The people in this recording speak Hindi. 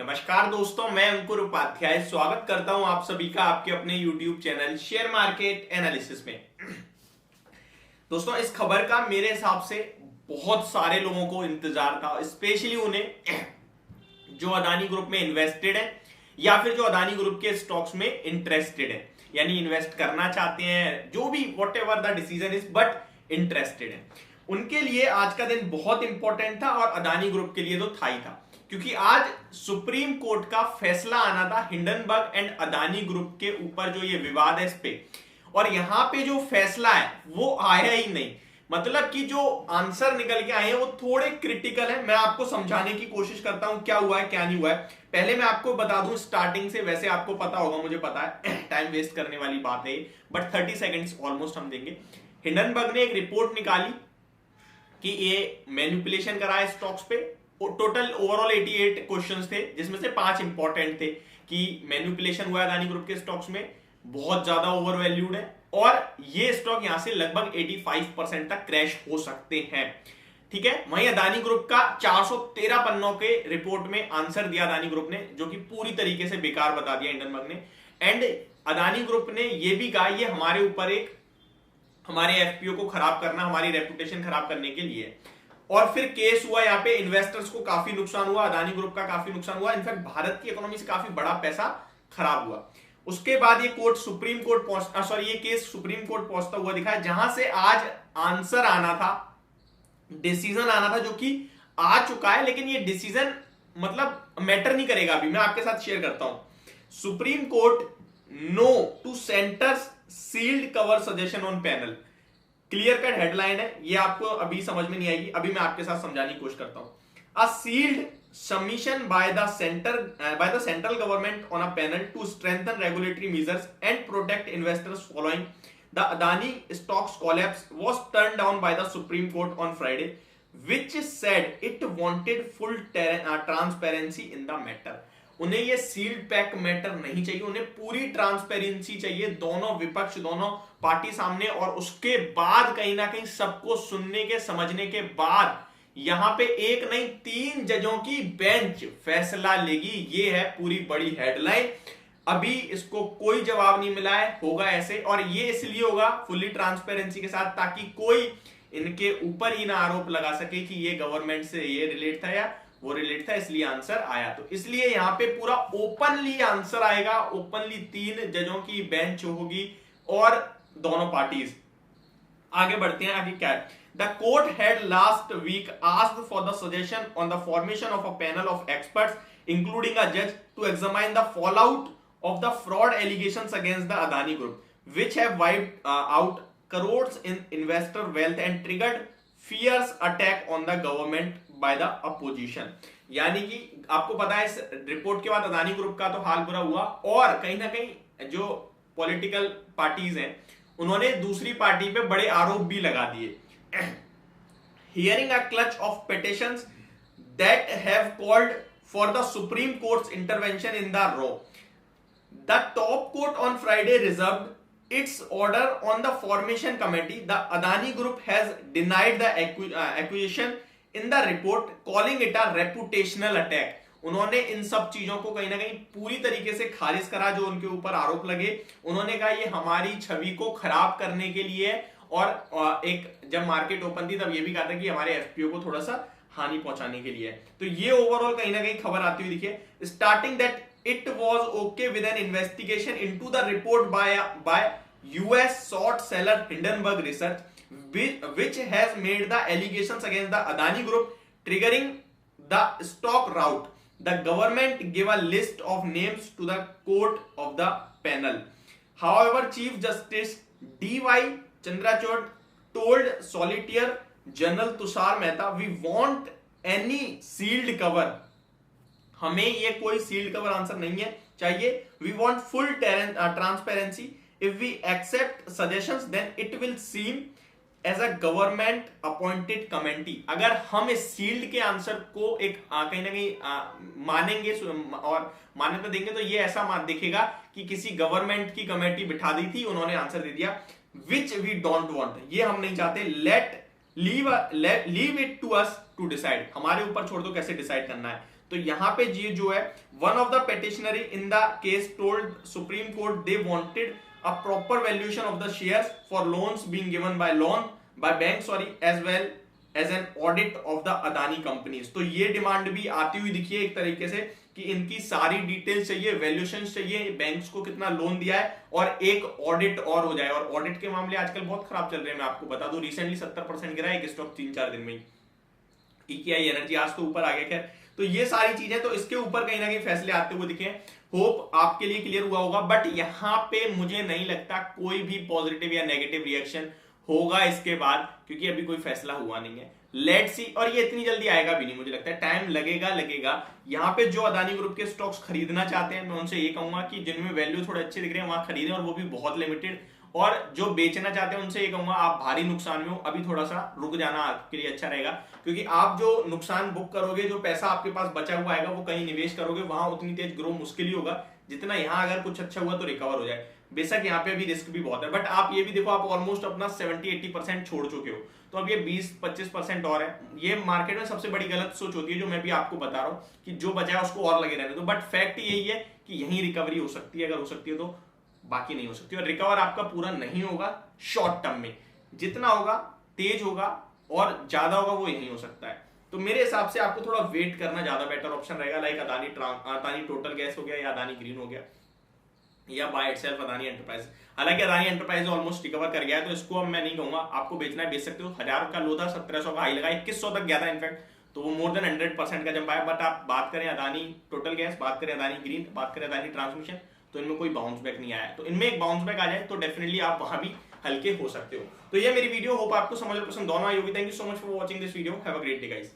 नमस्कार दोस्तों, मैं अंकुर उपाध्याय स्वागत करता हूं आप सभी का आपके अपने YouTube channel share market analysis में। दोस्तों, इस खबर का मेरे हिसाब से बहुत सारे लोगों को इंतजार था, स्पेशली उन्हें जो अदानी ग्रुप में इन्वेस्टेड है या फिर जो अदानी ग्रुप के स्टॉक्स में इंटरेस्टेड है, यानी इन्वेस्ट करना चाहते हैं, जो भी what ever the decision is but interested है, उनके लिए आज का दिन बहुत इंपॉर्टेंट था और अदानी ग्रुप के लिए तो था ही था, क्योंकि आज सुप्रीम कोर्ट का फैसला आना था हिंडनबर्ग एंड अदानी ग्रुप के ऊपर जो ये विवाद है इस पे। और यहां पे जो फैसला है वो आया ही नहीं, मतलब कि जो आंसर निकल के आए हैं वो थोड़े क्रिटिकल है। मैं आपको समझाने की कोशिश करता हूं क्या हुआ है क्या नहीं हुआ है। पहले मैं आपको बता दूं स्टार्टिंग से, वैसे आपको पता होगा, मुझे पता है टाइम वेस्ट करने वाली बात है, बट 30 सेकेंड्स ऑलमोस्ट हम देंगे। हिंडनबर्ग ने एक रिपोर्ट निकाली कि ये मैनिपुलेशन करा है स्टॉक्स पे। टोटल ओवरऑल 88 क्वेश्चंस थे, जिसमें से 5 इंपॉर्टेंट थे कि मैनिपुलेशन हुआ है अदानी ग्रुप के स्टॉक्स में, बहुत ज्यादा ओवर वैल्यूड है और ये स्टॉक यहां से लगभग 85% तक क्रैश हो सकते हैं। ठीक है, वहीं अदानी ग्रुप का 413 पन्नों के रिपोर्ट में आंसर दिया अदानी ग्रुप ने, जो कि पूरी तरीके से बेकार बता दिया हिंडनबर्ग ने। एंड अदानी ग्रुप ने यह भी कहा ये हमारे ऊपर एक, हमारे एफपीओ को खराब करना, हमारी रेपुटेशन खराब करने के लिए। और फिर केस हुआ, यहाँ पे इन्वेस्टर्स को काफी नुकसान हुआ, अदानी ग्रुप का काफी नुकसान हुआ, इनफैक्ट भारत की इकोनॉमी से काफी बड़ा पैसा खराब हुआ। उसके बाद ये कोर्ट सुप्रीम कोर्ट पहुंचता, सॉरी ये केस सुप्रीम कोर्ट पहुंचता हुआ दिखा, जहां से आज आंसर आना था, डिसीजन आना था, जो कि आ चुका है। लेकिन ये डिसीजन मतलब मैटर नहीं करेगा, अभी मैं आपके साथ शेयर करता हूं। Supreme Court no to centre's sealed cover suggestion on panel. Clear cut headline है, ये आपको अभी समझ में नहीं आएगी, अभी मैं आपके साथ समझाने की कोशिश करता हूं। A sealed submission by the central government on a panel to strengthen regulatory measures and protect investors following the Adani stocks collapse was turn down by the Supreme Court on Friday, which said it wanted full transparency in the matter. उन्हें ये सील्ड पैक मैटर नहीं चाहिए, उन्हें पूरी ट्रांसपेरेंसी चाहिए, दोनों विपक्ष, दोनों पार्टी सामने। और उसके बाद कहीं ना कहीं सबको सुनने के, समझने के बाद यहां पे एक नहीं 3 जजों की बेंच फैसला लेगी। ये है पूरी बड़ी हेडलाइन। अभी इसको कोई जवाब नहीं मिला है, होगा ऐसे, और ये इसलिए होगा फुल्ली ट्रांसपेरेंसी के साथ, ताकि कोई इनके ऊपर ही ना आरोप लगा सके कि ये गवर्नमेंट से ये रिलेट था या वो रिलेट था, इसलिए आंसर आया। तो इसलिए यहां पे पूरा ओपनली आंसर आएगा, ओपनली 3 जजों की बेंच होगी और दोनों पार्टीज। आगे बढ़ते हैं, आगे क्या है। The court had last week asked for the suggestion on the formation of a panel of experts including a जज to examine the fallout of the fraud allegations against the Adani group which have wiped out crores in investor wealth and triggered fierce attack on the government by the opposition. यानी कि आपको पता है इस रिपोर्ट के बाद अदानी ग्रुप का तो हाल बुरा हुआ, और कहीं ना कहीं जो पॉलिटिकल पार्टीज हैं उन्होंने दूसरी पार्टी पे बड़े आरोप भी लगा दिए। Hearing a clutch of petitions that have called for the Supreme Court's intervention in the row, the top court on Friday reserved its order on the formation committee. The Adani Group has denied the accusation in the report, calling it a reputational attack. उन्होंने इन सब चीजों को कहीं ना कहीं पूरी तरीके से खारिज करा जो उनके ऊपर आरोप लगे। उन्होंने कहा ये हमारी छवि को खराब करने के लिए, और एक जब मार्केट ओपन थी तब ये भी कहा था कि हमारे एफपीओ को थोड़ा सा हानि पहुंचाने के लिए। तो ये ओवरऑल कहीं ना कहीं खबर आती हुई दिखी। Starting that it was okay with an investigation into the report by US short seller Hindenburg Research, which has made the allegations against the Adani Group triggering the stock rout. The government gave a list of names to the court of the panel. However, Chief Justice D.Y. Chandrachud told Solicitor General Tushar Mehta, we want any sealed cover. हमें ये कोई सील्ड कवर आंसर नहीं है चाहिए। We want full transparency. If we accept suggestions then it will seem as a government appointed committee. अगर हम इस सील्ड के आंसर को एक कहीं ना कहीं मानेंगे और मान्यता देंगे तो ये ऐसा दिखेगा कि किसी गवर्नमेंट की कमेटी बिठा दी थी, उन्होंने आंसर दे दिया, विच वी डोंट वांट, ये हम नहीं चाहते। Leave it to us to decide, हमारे ऊपर छोड़ दो कैसे डिसाइड करना है। तो यहाँ पे ये जो है one of the petitioners in the case told Supreme Court they wanted a proper valuation of the shares for loans being given by bank as well as an audit of the Adani companies. तो ये डिमांड भी आती हुई दिखी है एक तरीके से कि इनकी सारी डिटेल्स चाहिए, वैल्यूएशन चाहिए, बैंक्स को कितना लोन दिया है और एक ऑडिट और हो जाए। और ऑडिट के मामले आजकल बहुत खराब चल रहे हैं, मैं आपको बता दूं, रिसेंटली 70% गिरा है एक स्टॉक 3-4 दिन में ही। EKI एनर्जी आज तो ऊपर आ गया। खैर, तो ये सारी चीजें तो इसके ऊपर कहीं ना कहीं फैसले आते हुए दिखे। होप आपके लिए क्लियर हुआ होगा, बट यहां पे मुझे नहीं लगता कोई भी पॉजिटिव या नेगेटिव रिएक्शन होगा इसके बाद, क्योंकि अभी कोई फैसला हुआ नहीं है। लेट्स सी, और ये इतनी जल्दी आएगा भी नहीं, मुझे लगता है टाइम लगेगा। यहाँ पे जो अदानी ग्रुप के स्टॉक्स खरीदना चाहते हैं, मैं उनसे ये कहूंगा कि जिनमें वैल्यू थोड़े अच्छे दिख रहे हैं वहां खरीदें, और वो भी बहुत लिमिटेड। और जो बेचना चाहते हैं उनसे ये कहूंगा आप भारी नुकसान में हो, अभी थोड़ा सा रुक जाना आपके लिए अच्छा रहेगा, क्योंकि आप जो नुकसान बुक करोगे, जो पैसा आपके पास बचा हुआ आएगा वो कहीं निवेश करोगे, वहां उतनी तेज ग्रो मुश्किल ही होगा जितना यहाँ अगर कुछ अच्छा हुआ तो रिकवर हो जाए। बेशक यहाँ पे भी रिस्क भी बहुत है, बट आप ये भी देखो, आप ऑलमोस्ट अपना 70-80% छोड़ चुके हो, तो अब ये 20-25% और है। ये मार्केट में सबसे बड़ी गलत सोच होती है, जो मैं भी आपको बता रहा हूँ कि जो बचा है उसको और लगे रहने दो, बट फैक्ट यही है कि यही रिकवरी हो सकती है, अगर हो सकती है तो, बाकी नहीं हो सकती। और रिकवर आपका पूरा नहीं होगा शॉर्ट टर्म में, जितना होगा तेज होगा और ज्यादा होगा वो यही हो सकता है। तो मेरे हिसाब से आपको थोड़ा वेट करना ज्यादा बेटर ऑप्शन रहेगा, लाइक अदानी टोटल गैस हो गया या अदानी ग्रीन हो गया, या बाय इटसेल्फ अदानी एंटरप्राइज। हालांकि अदानी एंटरप्राइज ऑलमोस्ट रिकवर कर गया है, तो इसको अब मैं नहीं कहूंगा आपको बेचना है, बेच सकते हो। 1000 का लो था, 1700 का हाई लगा, 2100 तक गया था इनफैक्ट, तो वो मोर देन 100% का जंप आया। बट आप बात करें अदानी टोटल गैस, बात करें अदानी ग्रीन, बात करें अदानी ट्रांसमिशन, तो इनमें कोई बाउंस बैक नहीं आया। तो इनमें एक बाउंस बैक आ जाए तो डेफिनेटली आप वहां भी हल्के हो सकते हो। तो ये मेरी वीडियो, होप आपको समझ और पसंद दोनों आई होगी। Thank you so much for watching this video, have a great day guys.